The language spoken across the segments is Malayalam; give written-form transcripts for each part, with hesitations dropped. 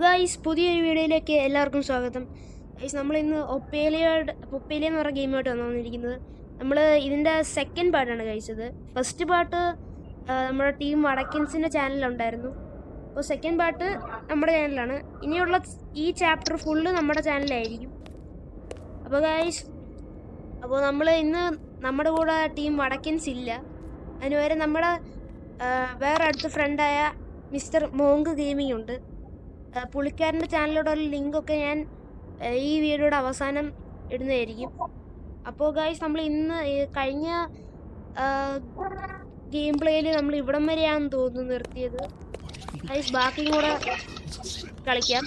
ഗൈസ് പുതിയൊരു വീഡിയോയിലേക്ക് എല്ലാവർക്കും സ്വാഗതം. ഗൈസ് നമ്മളിന്ന് ഒപ്പേലിയ എന്ന് പറഞ്ഞ ഗെയിമായിട്ട് വന്നിരിക്കുന്നത്. നമ്മൾ ഇതിൻ്റെ സെക്കൻഡ് പാർട്ടാണ് ഗൈസ്. ഇത് ഫസ്റ്റ് പാർട്ട് നമ്മുടെ ടീം വടക്കൻസിൻ്റെ ചാനലുണ്ടായിരുന്നു. അപ്പോൾ സെക്കൻഡ് പാർട്ട് നമ്മുടെ ചാനലാണ്. ഇനിയുള്ള ഈ ചാപ്റ്റർ ഫുള്ള് നമ്മുടെ ചാനലായിരിക്കും. അപ്പോൾ ഗൈസ് നമ്മൾ ഇന്ന് നമ്മുടെ കൂടെ ടീം വടക്കൻസ് ഇല്ല. അതിന് വരെ നമ്മുടെ വേറെ അടുത്ത ഫ്രണ്ടായ മിസ്റ്റർ മോങ്ക് ഗെയിമിംഗ് ഉണ്ട്. പുള്ളിക്കാരൻ്റെ ചാനലിലൂടെ ലിങ്കൊക്കെ ഞാൻ ഈ വീഡിയോയുടെ അവസാനം ഇടുന്നതായിരിക്കും. അപ്പോൾ ഗൈസ് നമ്മൾ ഇന്ന് കഴിഞ്ഞ ഗെയിം പ്ലേയിൽ നമ്മൾ ഇവിടം വരെയാണെന്ന് തോന്നുന്നു നിർത്തിയത്. ഗൈസ് ബാക്കിയും കൂടെ കളിക്കാം.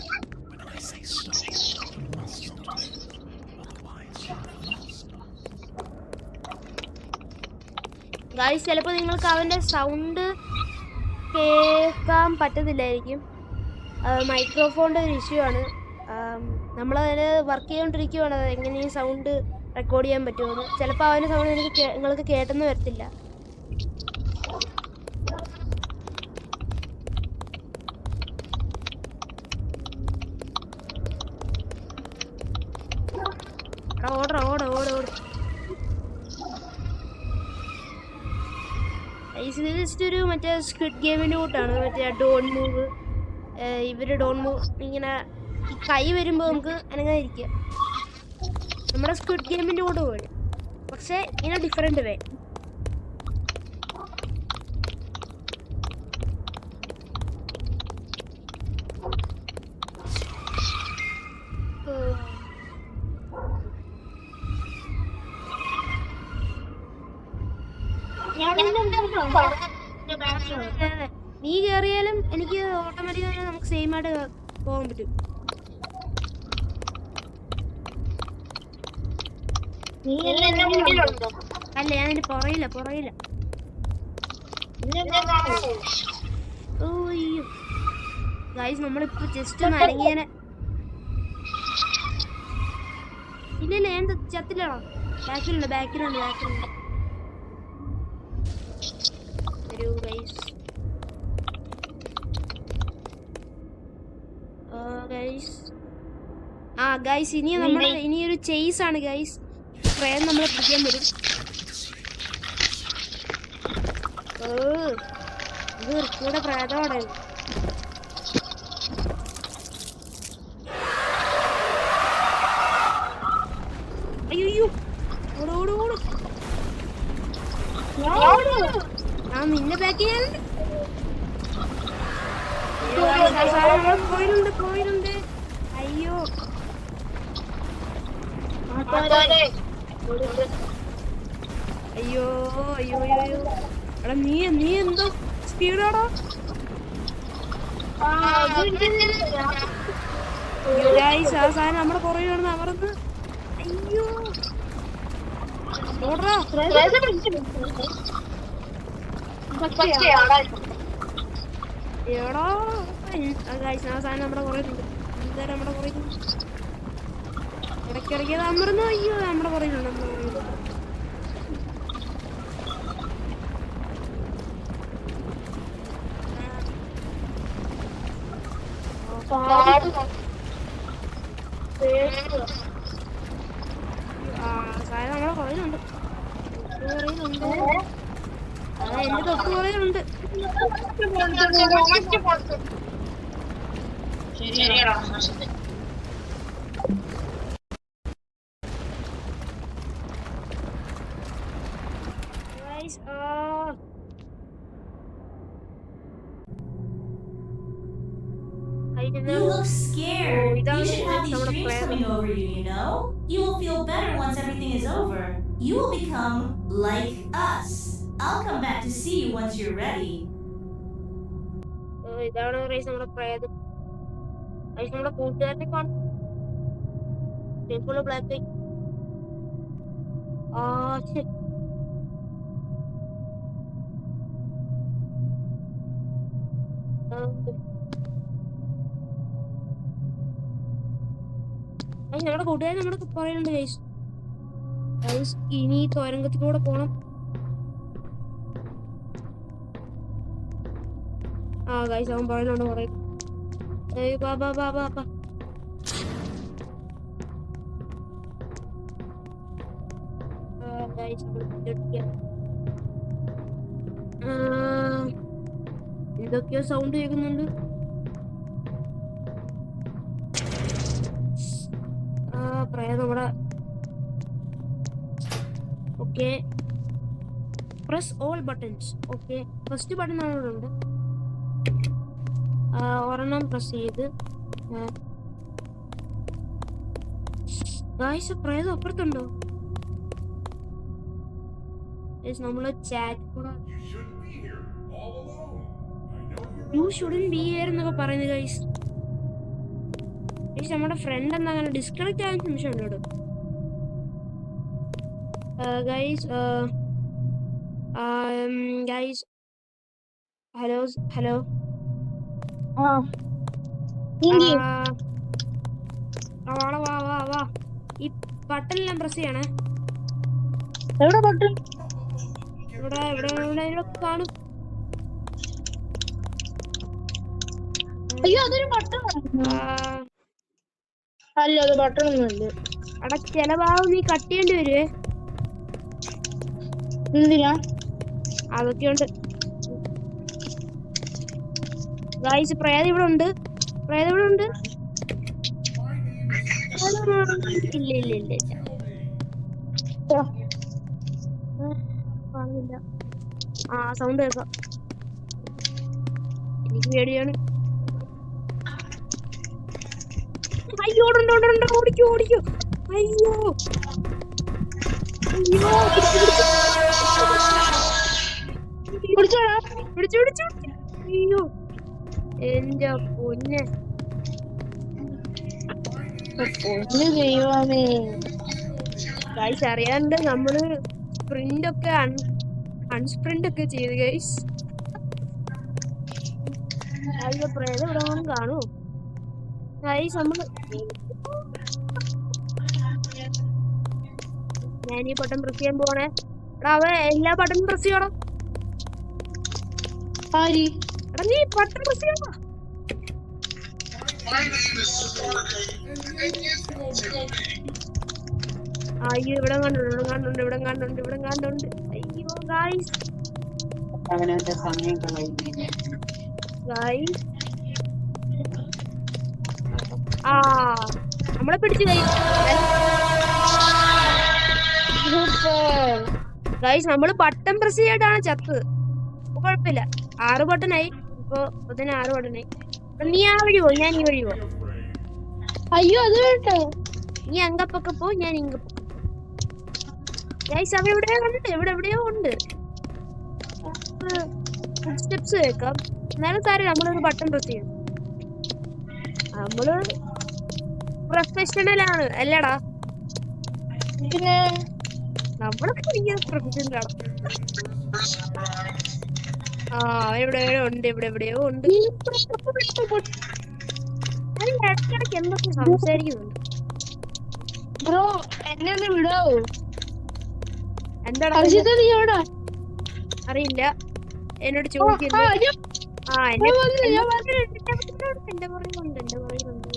ഗൈസ് ചിലപ്പോൾ നിങ്ങൾക്ക് അവൻ്റെ സൗണ്ട് കേൾക്കാൻ പറ്റത്തില്ലായിരിക്കും. മൈക്രോഫോണിൻ്റെ ഒരു ഇഷ്യൂ ആണ്. നമ്മളതിന് വർക്ക് ചെയ്തുകൊണ്ടിരിക്കുകയാണ് എങ്ങനെ ഈ സൗണ്ട് റെക്കോർഡ് ചെയ്യാൻ പറ്റുമെന്ന്. ചിലപ്പോൾ അവൻ്റെ സൗണ്ട് നിങ്ങൾക്ക് കേട്ടെന്ന് വരത്തില്ല. ഇത് ജസ്റ്റ് ഒരു മറ്റേ സ്ക്വിഡ് ഗെയിമിൻ്റെ കൂട്ടാണ്. മറ്റേ ഡോൺ മൂവ്. ഇവര് ഡോൺ മൂവ് ഇങ്ങനെ ഈ കൈ വരുമ്പോൾ നമുക്ക് അനങ്ങാതിരിക്കുക. നമ്മുടെ സ്ക്വിഡ് ഗെയിമിൻ്റെ കൂടെ പോലെ, പക്ഷേ ഇങ്ങനെ ഡിഫറെൻ്റ് വേ. നീ കയറിയാലും എനിക്ക് ഓട്ടോമാറ്റിക്കായി നമുക്ക് സെയിം ആയിട്ട് പോകാൻ പറ്റും. അല്ല ഞാൻ പുറയില്ല. ഓയ്യോ ഗൈസ് നമ്മളിപ്പോ ജസ്റ്റ് ഒന്ന് അനങ്ങിയാനെ. ഇല്ല ഞാൻ ചത്തില്ലാണോ? ബാക്കിലുണ്ട്. ഗൈസ് ഇനിയൊരു ചേസ് ആണ് ഗൈസ്. ട്രെയിൻ നമ്മളെ പിടിക്കാൻ വരും. ഇത് വൃത്തിയുടെ പ്രേതമാണ്. അയ്യോ ഓടോട് ആ നിന്നെ ബാക്ക് ചെയ്യാനുണ്ട്. പോയിട്ടുണ്ട്. അയ്യോ എടാ നീ എന്തോ സ്പീഡാടാ. ആ സാധനം നമ്മുടെ പുറകെ അമർന്ന്. അയ്യോ ഓടാ. എടാ ആ സാധനം നമ്മുടെ പുറകിലുണ്ട്. എന്തായാലും നമ്മുടെ പുറകിലുണ്ട്. ഇടയ്ക്കിടയ്ക്ക് അത് അമർന്നു. അയ്യോ നമ്മുടെ പുറകിലുണ്ട്. സാധനം നമ്മുടെ പുറകിലുണ്ട്. എന്റെ തൊട്ട് പുറകിലുണ്ട്. You look scared. You should have these dreams coming over you, you know? You will feel better once everything is over. You will become like us. I'll come back to see you once you're ready. ഇതാണ് നമ്മുടെ പ്രേതം. നമ്മുടെ കൂട്ടുകാരനെ കാണും. ബ്ലാക്ക് ഞങ്ങളുടെ കൂട്ടുകാരൻ നമ്മുടെ പറയുന്നുണ്ട് ഗൈസ്. ഇനി തോരങ്കത്തിലൂടെ പോണം. ഗൈസ് അവൻ പറയുന്നുണ്ട്. വാ വാ വാ വാ വാ. Guys, എന്തൊക്കെയോ സൗണ്ട് കേൾക്കുന്നുണ്ട്. പറയാം നമ്മുടെ okay press all buttons. Okay, first button അവിടെ ഉണ്ട്. ഒരെണ്ണം പ്രസ് ചെയ്ത് ഗായ്സ് പ്രേതം അപ്പുറത്തുണ്ടോ? നമ്മള് ചാറ്റ് കൂടെ യു ഷുഡൻ ബി ഹിയർ എന്നൊക്കെ പറയുന്നത് ഗൈസ്. നമ്മുടെ ഫ്രണ്ട് എന്താ അങ്ങനെ ഡിസ്കണക്ട് ആയ നിമിഷം ഉണ്ട് ഗൈസ്. Guys hello hello. വാ വാ വാ വാ. ഈ ബട്ടണെല്ലാം പ്രസ് ചെയ്യണേ. എവിടെ ബട്ടൺ? ഇവിടെ ഇവിടെ ഇവിടെ കാണും. അയ്യോ അതൊരു ബട്ടൺ അല്ല, അത് ബട്ടൺ ഒന്നുമല്ല. അവിടെ ചില ഭാഗം നീ കട്ട് ചെയ്യേണ്ടി വരുവേ. എന്തിനാ? അതൊക്കെയുണ്ട് ഗായ്സ്. പ്രേതം ഇവിടെ ഉണ്ട്. പ്രേതം ഇവിടെ ഉണ്ട്. ഇല്ല ഇല്ല ഇല്ല ഇല്ല. കാണുന്നില്ല. സൗണ്ട് കേൾക്കാം. എനിക്ക് പേടിയാണ്. അയ്യോ ഓടുണ്ട്. ഓടിക്കോ ഓടിക്കോ. അയ്യോ അയ്യോ പിടിച്ചു. അയ്യോ എന്റെ പൊന്നെ. ദൈവമേ. ഗൈസ് അറിയാണ്ട് നമ്മള് സ്പ്രിന്റ് ഒക്കെ അൺസ്പ്രിന്റ് ഒക്കെ ചെയ്ത് ഗൈസ്. അയ്യോ പ്രേതം ഇവിടെ കാണൂ ഗൈസ്. നമ്മള് ഞാൻ ഈ ബട്ടൺ പ്രസ് ചെയ്യാൻ പോണേ. അവ എല്ലാ ബട്ടണും പ്രസ് ചെയ്യണം. എടാ നീ ബട്ടൺ പ്രസ് ചെയ്യണം. അയ്യോ ഇവിടെ കണ്ടുണ്ട്. അയ്യോ ഗൈസ് നമ്മളെ പിടിച്ചു ഗൈസ്. നമ്മള് ബട്ടൺ പ്രസ് ചെയ്തിട്ടാണ് ചത്തത്. കുഴപ്പമില്ല. 6 ബട്ടണായി. ഇപ്പൊ 6 ബട്ടണായി. നീ ആ വഴി പോ, ഞാൻ ഈ വഴി പോ. അയ്യോ അത് കേട്ടോ. നീ അങ്ങപ്പൊക്കെ പോ, ഞാൻ ഇങ്ങപ്പൊക്കെ. ഗൈസ് അവ എവിടെയോ ഉണ്ട്. സ്റ്റെപ്സ് കേൾക്കാം. എന്നാലും സാരി നമ്മളൊരു ബട്ടൺ പ്രസ് ചെയ്യും. നമ്മള് പ്രൊഫഷണൽ ആണ് അല്ലടാ. പിന്നെ നമ്മളൊക്കെ പ്രൊഫഷണലാണ്. എവിടെയോ ഉണ്ട്. ഇടയ്ക്കിടയ്ക്ക് എന്തൊക്കെ സംസാരിക്കുന്നുണ്ട്. ബ്രോ എന്നെ ഒന്ന് വിടാവോ? എന്താടാ അറിയില്ല. എന്നോട് ചോദിക്കുന്നു. എന്റെ പുറകിലുണ്ട്. എന്റെ പുറകിലുണ്ട്.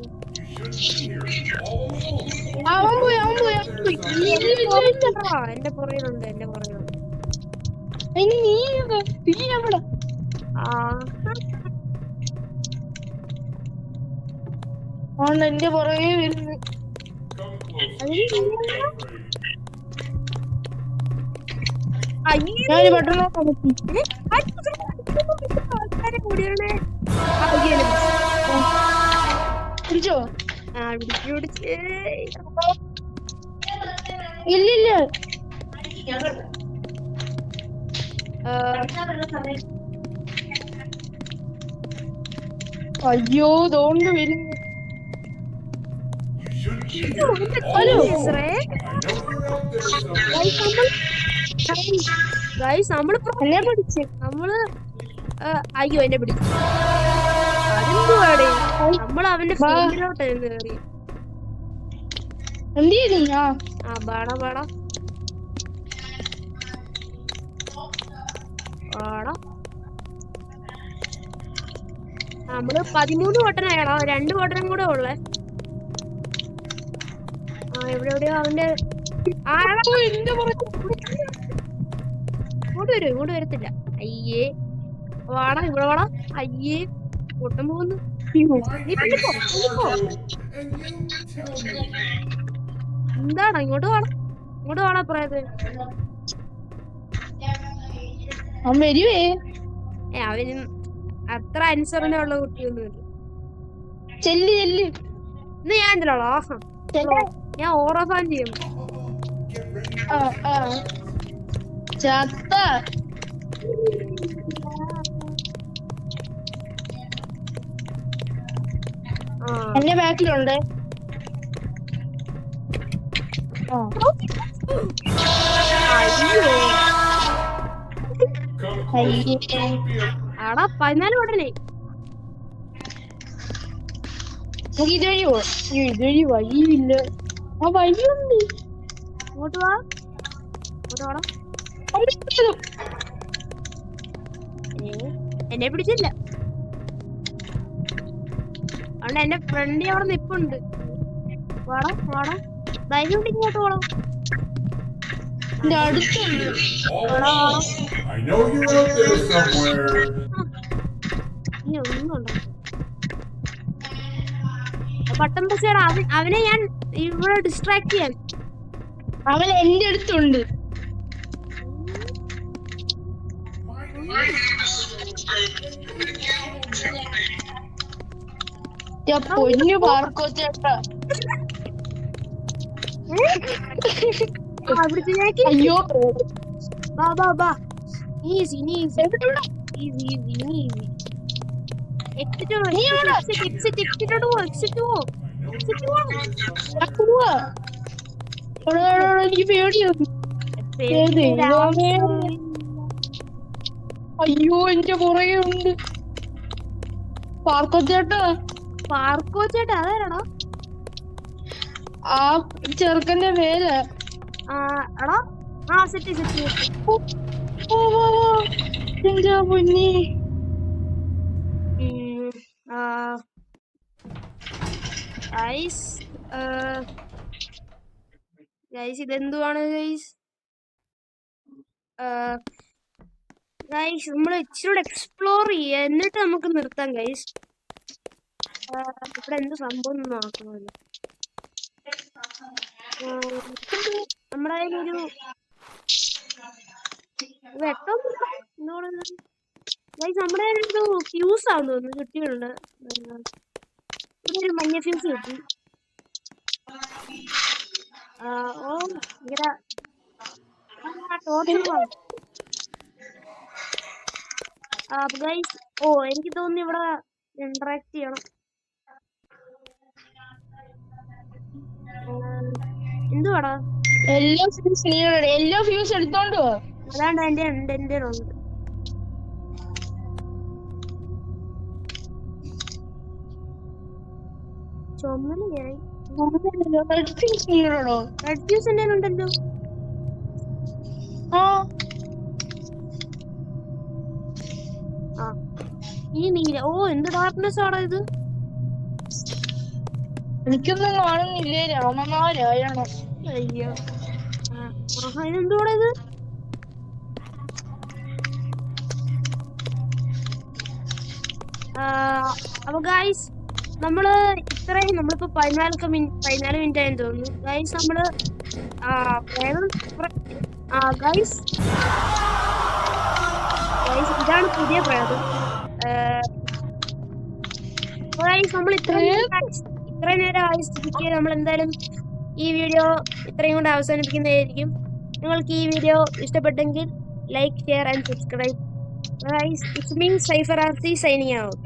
എന്റെ പുറകെ വരുന്നു. ഞാൻ പെട്ടെന്ന് പിടിച്ചോ? ഇല്ലില്ല. അയ്യോ തോണ്ട് വരുന്നു. നമ്മള് പിടിച്ച് അയ്യോ എന്നെ പിടിച്ചു. അതെന്തുവാടേ? നമ്മൾ അവന്റെ ഫീൽഡിലോട്ട് കയറി. എന്ത് ചെയ്തു? ബാടാ ബാടാ ബാടാ. നമ്മള് 13 ബട്ടനായടാ, 2 ബട്ടനും കൂടെ ഉള്ളേ. എവിടെയോ അവന്റെ ഇങ്ങോട്ട് വരത്തില്ല. അയ്യേ വാടാ, ഇവിടെ വാടാ. അയ്യേ പൊട്ടം പോകുന്നു. എന്താണ് ഇങ്ങോട്ട് വാടാ പറയാത്. അവൻ വരുവേ. അവന് അത്ര അനുസരണയുള്ള കുട്ടിയൊന്നുമില്ല. ചെല്ല് ഇന്ന് ഞാൻ എന്തിനാളോ ഞാൻ ഓറഫാൻ ചെയ്യും. ചത്ത എന്റെ ബാക്കിലുണ്ട്. ആടാ 14 ബട്ടനെ. ഇതുവഴി ഇതുവഴി വഴിയില്ല. ആ വഴിയുണ്ട്. ഇങ്ങോട്ട് വാടാ. എന്നെ പിടിച്ചില്ല. അതുകൊണ്ട് എന്റെ ഫ്രണ്ട് അവിടെ നിപ്പുണ്ട്. വാടാ ധൈര്യം ഉണ്ട്, ഇങ്ങോട്ട് പോടാ. അടുത്തുണ്ട്. നീ ഒന്നും ഉണ്ടോ പട്ടം പച്ചേടാ. അവനെ ഞാൻ ഇവിടെ ഡിസ്ട്രാക്ട് ചെയ്യാൻ. അവൻ എന്റെ അടുത്തുണ്ട്. പൊന്നു പാർക്കോ ചേട്ടാ. അയ്യോ ബാ ഈസി എനിക്ക് പേടിയാണ്. അയ്യോ എന്റെ പുറകെ ഉണ്ട് പാർക്കോ ചേട്ടാ. അതാരാടാ? ആ ചെറുക്കന്റെ പേര്. എന്റെ പൊന്നി. Guys ഇതെന്തുവാണ് guys? നമ്മൾ ഇച്ചിരി എക്സ്പ്ലോർ ചെയ്യുക, എന്നിട്ട് നമുക്ക് നിർത്താം ഗൈസ്. ഇവിടെ എന്ത് സംഭവം നോക്കണമല്ലോ. നമ്മുടെ കയ്യിലൊരു വെട്ടം ഗൈസ്, നമ്മുടെ കയ്യിലൊരു ഫ്യൂസ് ആണെന്ന് തോന്നുന്നു കിട്ടിയിട്ടുണ്ട്. ഒരു മഞ്ഞ ഫ്യൂസ് കിട്ടി. ഇവിടെ ഗൈസ് എനിക്ക് തോന്നുന്നു ഇവിടെ ഇന്ററാക്ട് ചെയ്യണം. എന്തുവാടാ? എല്ലാ ഫ്യൂസ് എടുത്തോണ്ട് പോ. അതാണ്ട് എന്റെ ഉണ്ട്. ചുമലയായി റെഡ് ഫ്യൂസ് എന്റെ ഉണ്ടല്ലോ. ഈ നീല എന്ത് ഡാർക്ക്നെസ് ആടാ ഇത്. എനിക്കൊന്നും കാണുന്നില്ലേ. രാമനാരായണ. അയ്യോ ഇതെന്തോടാ ഇത്? അപ്പൊ ഗൈസ് നമ്മളിപ്പോ 14 മിനിറ്റ് ആയെന്ന് തോന്നുന്നു ഗൈസ്. ഗൈസ് ഇതാണ് പുതിയ പ്രേതം. നമ്മൾ ഇത്രയും നേരം ആയ സ്ഥിതിക്ക് നമ്മൾ എന്തായാലും ഈ വീഡിയോ ഇത്രയും കൊണ്ട് അവസാനിപ്പിക്കുന്നതായിരിക്കും. നിങ്ങൾക്ക് ഈ വീഡിയോ ഇഷ്ടപ്പെട്ടെങ്കിൽ like, share and subscribe. Guys, it's me, Cypher RC, signing out.